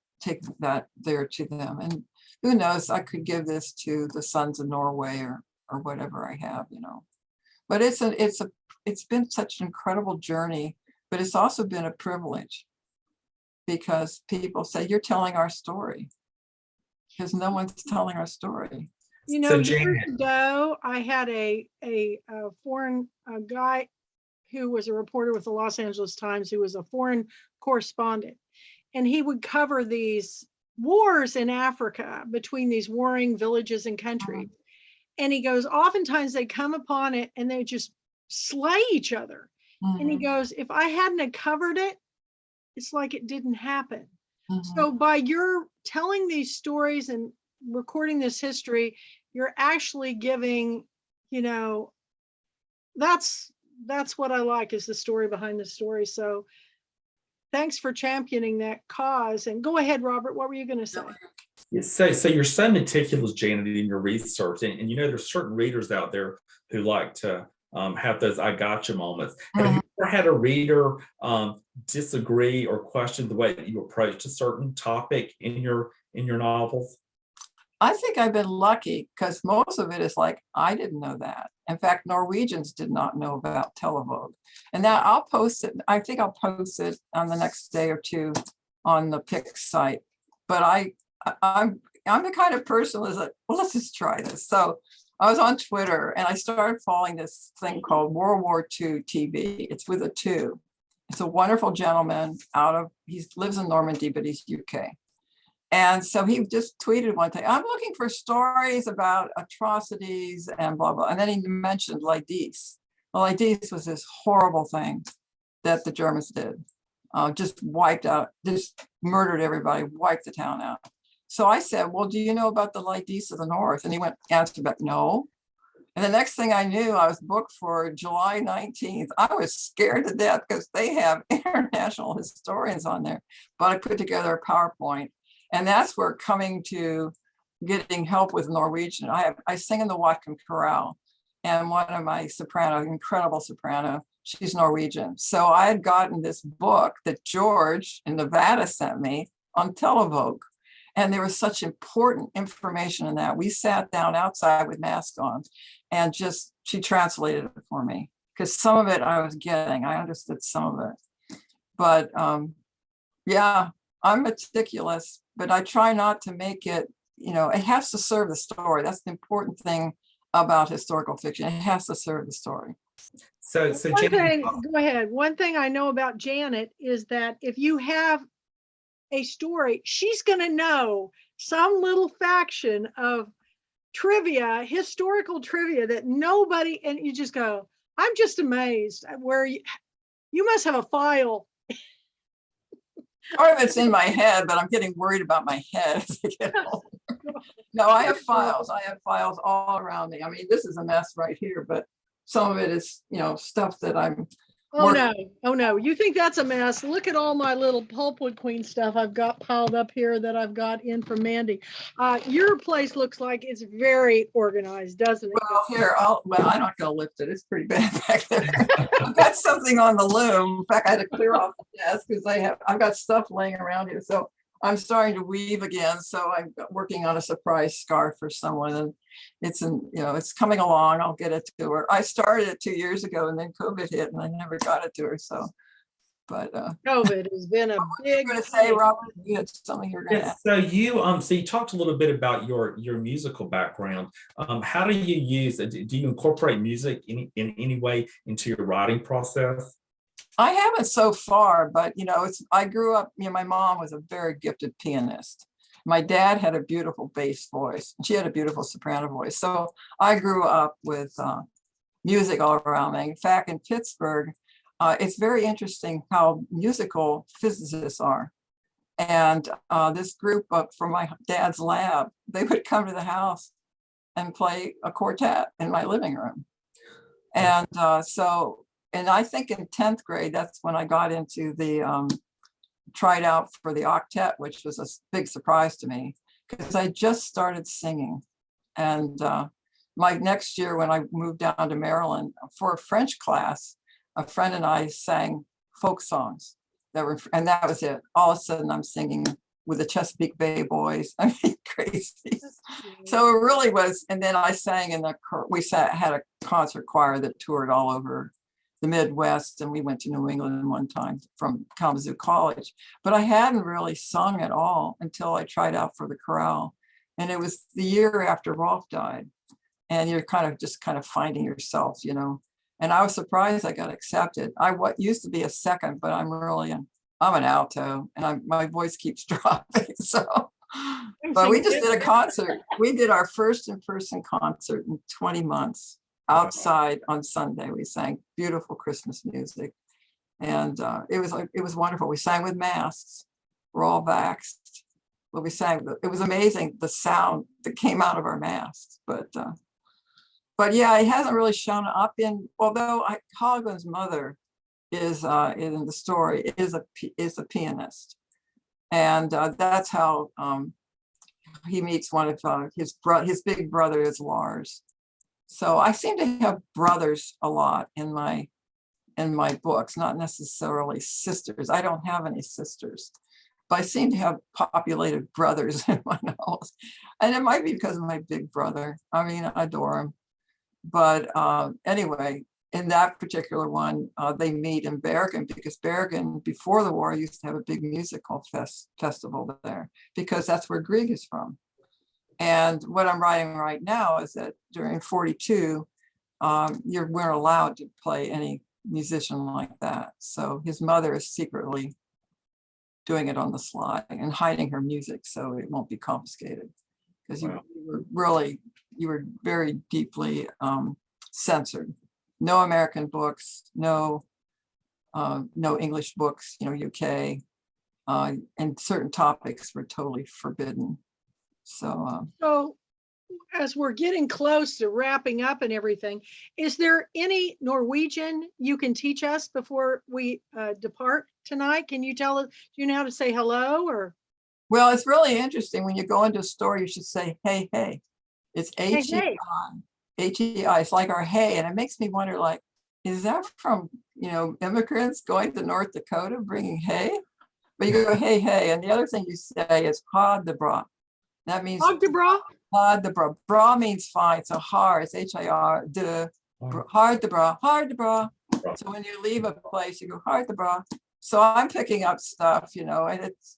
that there to them. And who knows? I could give this to the Sons of Norway or whatever I have, But it's been such an incredible journey, but it's also been a privilege because people say, you're telling our story, because no one's telling our story. Years ago, I had a foreign guy who was a reporter with the Los Angeles Times, who was a foreign correspondent, and he would cover these wars in Africa between these warring villages and countries. And he goes, oftentimes they come upon it and they just slay each other. And he goes, if I hadn't have covered it, it's like it didn't happen. So by your telling these stories and recording this history, you're actually giving, that's what I like, is the story behind the story. So thanks for championing that cause. And go ahead, Robert, what were you going to say? So you're so meticulous, Janet, in your research, and there's certain readers out there who like to have those "I gotcha" moments. Have you ever had a reader disagree or question the way that you approach a certain topic in your novels? I think I've been lucky because most of it is like, I didn't know that. In fact, Norwegians did not know about Televogue. And now I'll post it. I think I'll post it on the next day or two on the PIX site. But I'm the kind of person who's like, well, let's just try this. So I was on Twitter and I started following this thing called World War II TV. It's with a 2. It's a wonderful gentleman he lives in Normandy, but he's UK. And so he just tweeted one thing, I'm looking for stories about atrocities and blah, blah. And then he mentioned Lydis. Well, Lydis was this horrible thing that the Germans did. Just wiped out, just murdered everybody, wiped the town out. So I said, well, do you know about the Lydis of the North? And he answered back, no. And the next thing I knew, I was booked for July 19th. I was scared to death because they have international historians on there. But I put together a PowerPoint. And that's where coming to getting help with Norwegian. I sing in the Watkin Chorale, and one of my incredible soprano, she's Norwegian. So I had gotten this book that George in Nevada sent me on Televogue. And there was such important information in that. We sat down outside with masks on and she translated it for me. Because some of it I was getting, I understood some of it. But yeah, I'm meticulous, but I try not to make it, it has to serve the story. That's the important thing about historical fiction. It has to serve the story. So Janet, go ahead. One thing I know about Janet is that if you have a story, she's going to know some little faction of trivia, historical trivia that nobody, and you just go, I'm just amazed at where you must have a file. Part of it's in my head, but I'm getting worried about my head as I get older. No, I have files. I have files all around me. I mean, this is a mess right here, but some of it is, stuff that I'm Oh no, oh no. You think that's a mess? Look at all my little Pulpwood Queen stuff I've got piled up here that I've got in from Mandy. Your place looks like it's very organized, doesn't it? Well, here, I'm not gonna lift it. It's pretty bad back there. I've got something on the loom. In fact, I had to clear off the desk because I've got stuff laying around here. So I'm starting to weave again. So I'm working on a surprise scarf for someone, and it's coming along. I'll get it to her. I started it 2 years ago, and then COVID hit, and I never got it to her. So, but COVID has been a big. going to say, Robert, you had something you're going to ask. So you talked a little bit about your musical background. How do you use it? Do you incorporate music in any way into your writing process? I haven't so far, but I grew up, my mom was a very gifted pianist. My dad had a beautiful bass voice. She had a beautiful soprano voice. So I grew up with music all around me. In fact, in Pittsburgh, it's very interesting how musical physicists are. And this group from my dad's lab, they would come to the house and play a quartet in my living room. And and I think in 10th grade, that's when I got into tried out for the octet, which was a big surprise to me because I just started singing. And my next year, when I moved down to Maryland for a French class, a friend and I sang folk songs and that was it. All of a sudden I'm singing with the Chesapeake Bay Boys. I mean, crazy. So it really was. And then I sang had a concert choir that toured all over the Midwest, and we went to New England one time from Kalamazoo College, but I hadn't really sung at all until I tried out for the chorale. And it was the year after Rolf died, and you're kind of finding yourself, and I was surprised I got accepted. What used to be a second, but I'm an alto, and my voice keeps dropping. So, but we just did a concert. We did our first in-person concert in 20 months. Outside on Sunday, we sang beautiful Christmas music, and it was wonderful. We sang with masks. We're all vaxxed, but we sang. It was amazing the sound that came out of our masks. But yeah, it hasn't really shown up in. Although Hollywood's mother is in the story is a pianist, and that's how he meets one of his big brother is Lars. So I seem to have brothers a lot in my books, not necessarily sisters. I don't have any sisters, but I seem to have populated brothers in my novels. And it might be because of my big brother. I mean, I adore him. But anyway, in that particular one, they meet in Bergen because Bergen, before the war, used to have a big musical festival there because that's where Grieg is from. And what I'm writing right now is that during 42, you weren't allowed to play any musician like that. So his mother is secretly doing it on the sly and hiding her music so it won't be confiscated. Because you were very deeply censored. No American books, no English books, UK, and certain topics were totally forbidden. So as we're getting close to wrapping up and everything, is there any Norwegian you can teach us before we depart tonight? Can you tell us, do you know how to say hello or? Well, it's really interesting. When you go into a store, you should say, hey, hey. It's H-E-I. H-E-I. It's like our hey. And it makes me wonder, like, is that from, immigrants going to North Dakota bringing hay? But you go, hey, hey. And the other thing you say is ha de bra. That means ha de bra. Ha de bra. Bra means fine. So har is H-I-R, de, hard de bra, hard de bra. So when you leave a place, you go hard de bra. So I'm picking up stuff, and it's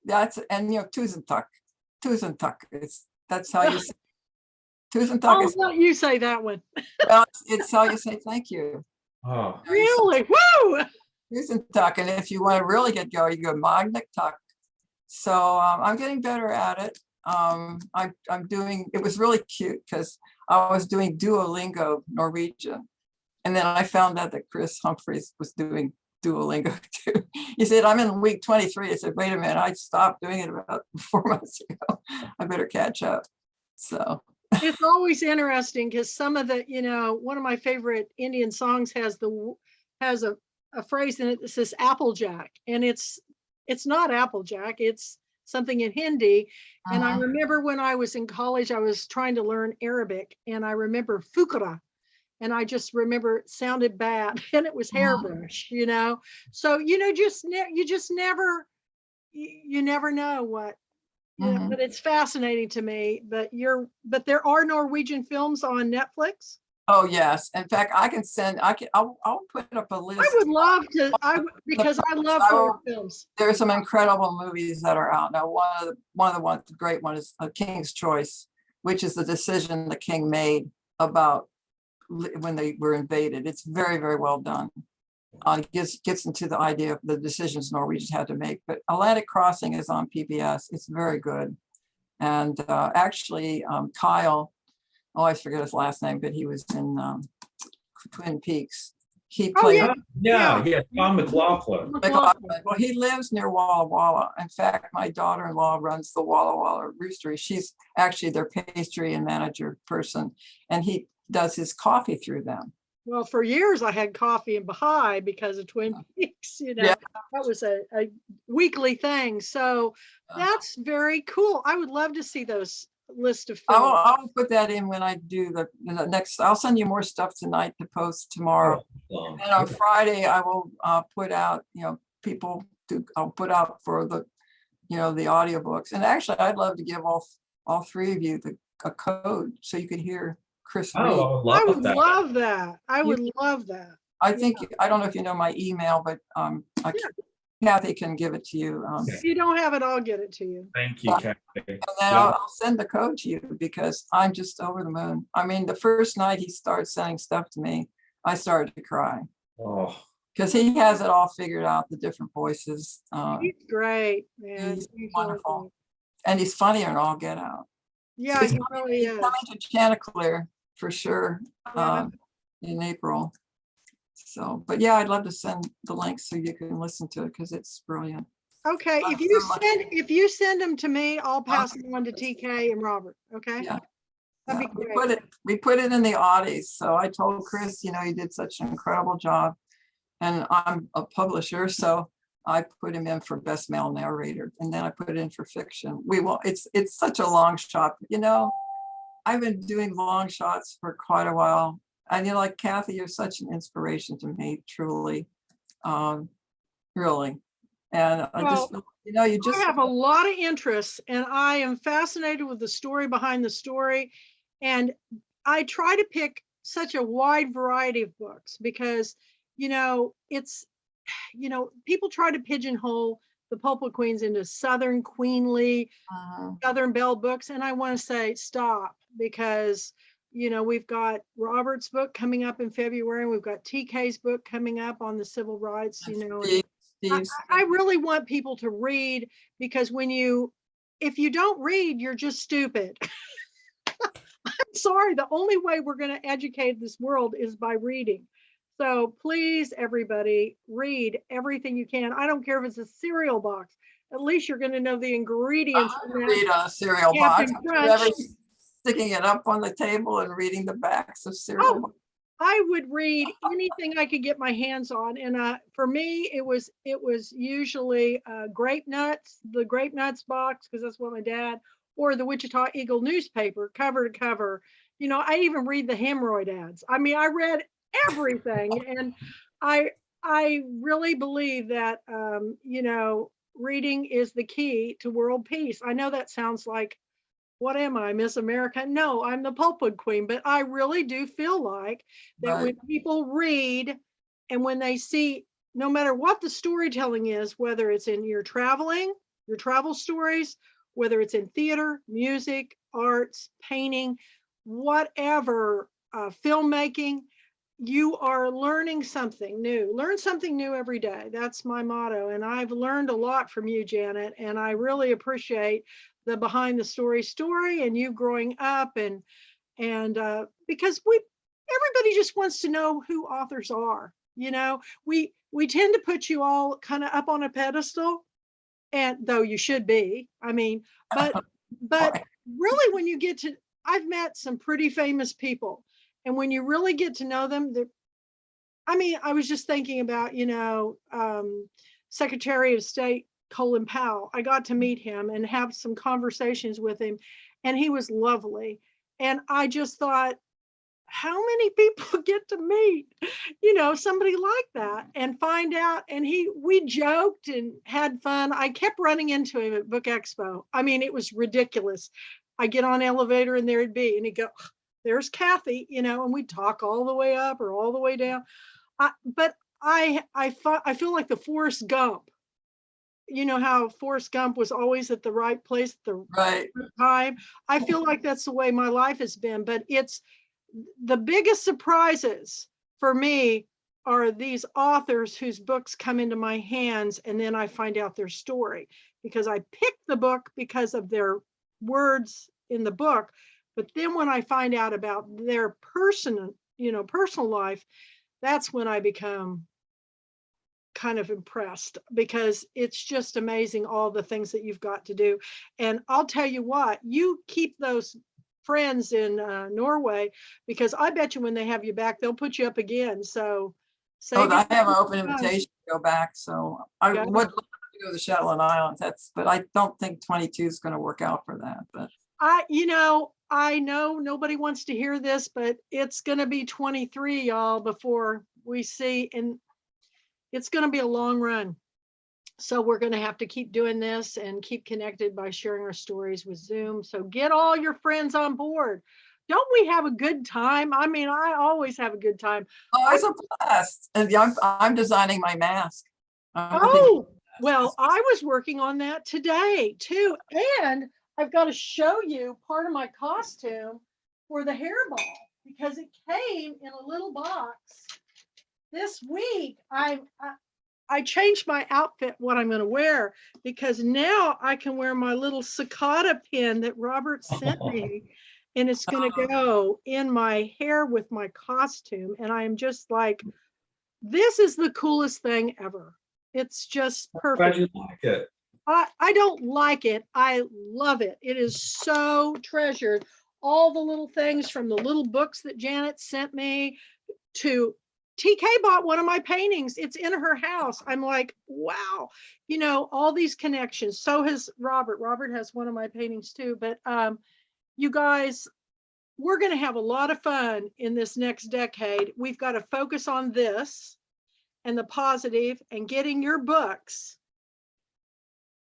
Tusentuck. Tusentuck. That's how you say Tusentuck. I'll let you say that one. Well, it's how you say thank you. Oh, really? Woo! Tusentuck. And if you want to really get going, you go Magnet Tuck. So I'm getting better at it. I'm doing, it was really cute because I was doing Duolingo Norwegian. And then I found out that Chris Humphreys was doing Duolingo too. He said, I'm in week 23. I said, wait a minute, I stopped doing it about 4 months ago. I better catch up. So it's always interesting because some of the, one of my favorite Indian songs has the has a phrase in it that says Applejack, and it's not Applejack, it's something in Hindi. And I remember when I was in college, I was trying to learn Arabic, and I remember fukra, and I just remember it sounded bad, and it was hairbrush, you know. So you just never you never know what. Yeah, but it's fascinating to me. But there are Norwegian films on Netflix. Oh, yes. In fact, I'll put up a list. I would love to. Because I love foreign films. There's some incredible movies that are out now. The great one is A King's Choice, which is the decision the king made about when they were invaded. It's very, very well done. Gets into the idea of the decisions Norwegians had to make. But Atlantic Crossing is on PBS. It's very good. And actually, Kyle, I forget his last name, but he was in Twin Peaks. He played. Yeah, Tom McLaughlin. Well, he lives near Walla Walla. In fact, my daughter-in-law runs the Walla Walla Roostery. She's actually their pastry and manager person, and he does his coffee through them. Well, for years I had coffee in Baha'i because of Twin Peaks. That was a weekly thing. So that's very cool. I would love to see those list of films. I'll put that in when I do the next. I'll send you more stuff tonight to post tomorrow. And on Friday, I will put out, I'll put out for the, the audiobooks. And actually, I'd love to give all three of you a code so you could hear Chris read. I would love that. I would love that. I think, I don't know if you know my email, but Kathy can give it to you. If you don't have it, I'll get it to you. Thank you, Kathy. And then I'll send the code to you because I'm just over the moon. I mean, the first night he started sending stuff to me, I started to cry. Oh, because he has it all figured out, the different voices. He's great, man. He's wonderful. And he's funnier than all get out. Yeah, So he really is. Coming to Chanticleer for sure in April. So, but yeah, I'd love to send the link so you can listen to it because it's brilliant. Okay, if you send them to me, I'll pass them on to TK and Robert. Okay. Yeah. That'd be great. We put it in the Oddies. So I told Chris, he did such an incredible job, and I'm a publisher, so I put him in for best male narrator, and then I put it in for fiction. It's such a long shot. I've been doing long shots for quite a while. And like Kathy, you're such an inspiration to me, truly, really. And I just, I have a lot of interests, and I am fascinated with the story behind the story. And I try to pick such a wide variety of books because, it's, people try to pigeonhole the Pulpwood Queens into Southern queenly, Southern belle books. And I want to say, stop, because we've got Robert's book coming up in February. We've got TK's book coming up on the civil rights, I really want people to read, because if you don't read, you're just stupid. I'm sorry. The only way we're going to educate this world is by reading. So please, everybody, read everything you can. I don't care if it's a cereal box. At least you're going to know the ingredients. Read a cereal box. Sticking it up on the table and reading the backs of cereal. I would read anything I could get my hands on, and for me, it was usually Grape Nuts, the Grape Nuts box, because that's what my dad, or the Wichita Eagle newspaper, cover to cover. I even read the hemorrhoid ads. I mean, I read everything, and I really believe that reading is the key to world peace. I know that sounds like, what am I, Miss America? No, I'm the Pulpwood Queen, but I really do feel like that when people read and when they see, no matter what the storytelling is, whether it's in your travel stories, whether it's in theater, music, arts, painting, whatever, filmmaking, you are learning something new. Learn something new every day. That's my motto. And I've learned a lot from you, Janet, and I really appreciate the behind the story and you growing up and because everybody just wants to know who authors are. We tend to put you all kind of up on a pedestal, and though you should be, but really when you get to, I've met some pretty famous people, and when you really get to know them, I mean, I was just thinking about, Secretary of State Colin Powell. I got to meet him and have some conversations with him, and he was lovely. And I just thought, how many people get to meet, somebody like that and find out? And we joked and had fun. I kept running into him at Book Expo. I mean, it was ridiculous. I get on elevator and there it'd be, and he'd go, there's Kathy, and we'd talk all the way up or all the way down. But I feel like the Forrest Gump. You know how Forrest Gump was always at the right place at the Right. time. I feel like that's the way my life has been. But it's the biggest surprises for me are these authors whose books come into my hands, and then I find out their story, because I picked the book because of their words in the book. But then when I find out about their personal life, that's when I become kind of impressed, because it's just amazing all the things that you've got to do. And I'll tell you what, you keep those friends in Norway, because I bet you when they have you back, they'll put you up again. So I have an open invitation to go back. So I would love to go to the Shetland Islands. But I don't think 22 is going to work out for that. But I know nobody wants to hear this, but it's going to be 23, y'all, before we see, and it's going to be a long run. So we're going to have to keep doing this and keep connected by sharing our stories with Zoom. So get all your friends on board. Don't we have a good time? I mean, I always have a good time. oh, it's a blast. And I'm designing my mask. Oh, well, I was working on that today too. And I've got to show you part of my costume for the hairball, because it came in a little box. This week, I changed my outfit, what I'm going to wear, because now I can wear my little cicada pin that Robert sent me, and it's going to go in my hair with my costume. And I am just like, this is the coolest thing ever. It's just perfect. Glad you like it. I don't like it. I love it. It is so treasured. All the little things, from the little books that Janet sent me to TK bought one of my paintings. It's in her house. I'm like, wow, all these connections. So has Robert. Robert has one of my paintings too. But you guys, we're going to have a lot of fun in this next decade. We've got to focus on this and the positive, and getting your books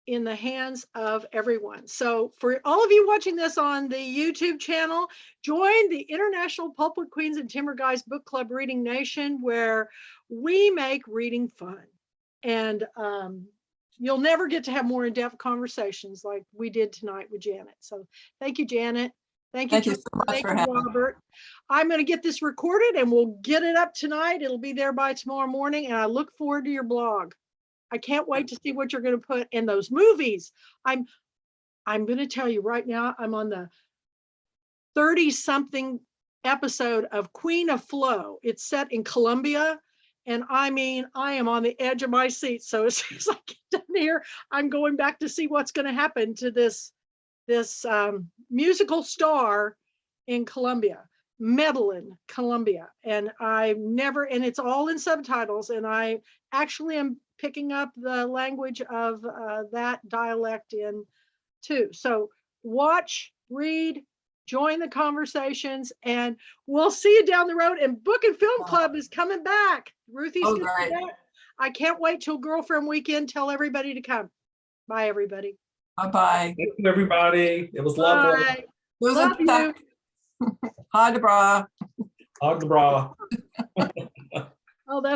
in the hands of everyone. So for all of you watching this on the YouTube channel, join the International Pulpwood Queens and Timber Guys Book Club Reading Nation, where we make reading fun. And you'll never get to have more in-depth conversations like we did tonight with Janet. So thank you, Janet. Thank you so much for having me. Robert. I'm going to get this recorded and we'll get it up tonight. It'll be there by tomorrow morning, and I look forward to your blog. I can't wait to see what you're going to put in those movies. I'm going to tell you right now, I'm on the 30-something episode of Queen of Flow. It's set in Colombia. And I mean, I am on the edge of my seat. So as soon as I get down here, I'm going back to see what's going to happen to this musical star in Colombia, Medellin, Colombia. And and it's all in subtitles. And I actually am picking up the language of that dialect in too. So watch, read, join the conversations, and we'll see you down the road. And Book and Film Club is coming back. Ruthie's going to do that. I can't wait till Girlfriend Weekend. Tell everybody to come. Bye, everybody. Bye-bye. Thank you, everybody. It was lovely. Bye. Love you. Hi, Debra. Hog the bra. Oh, that's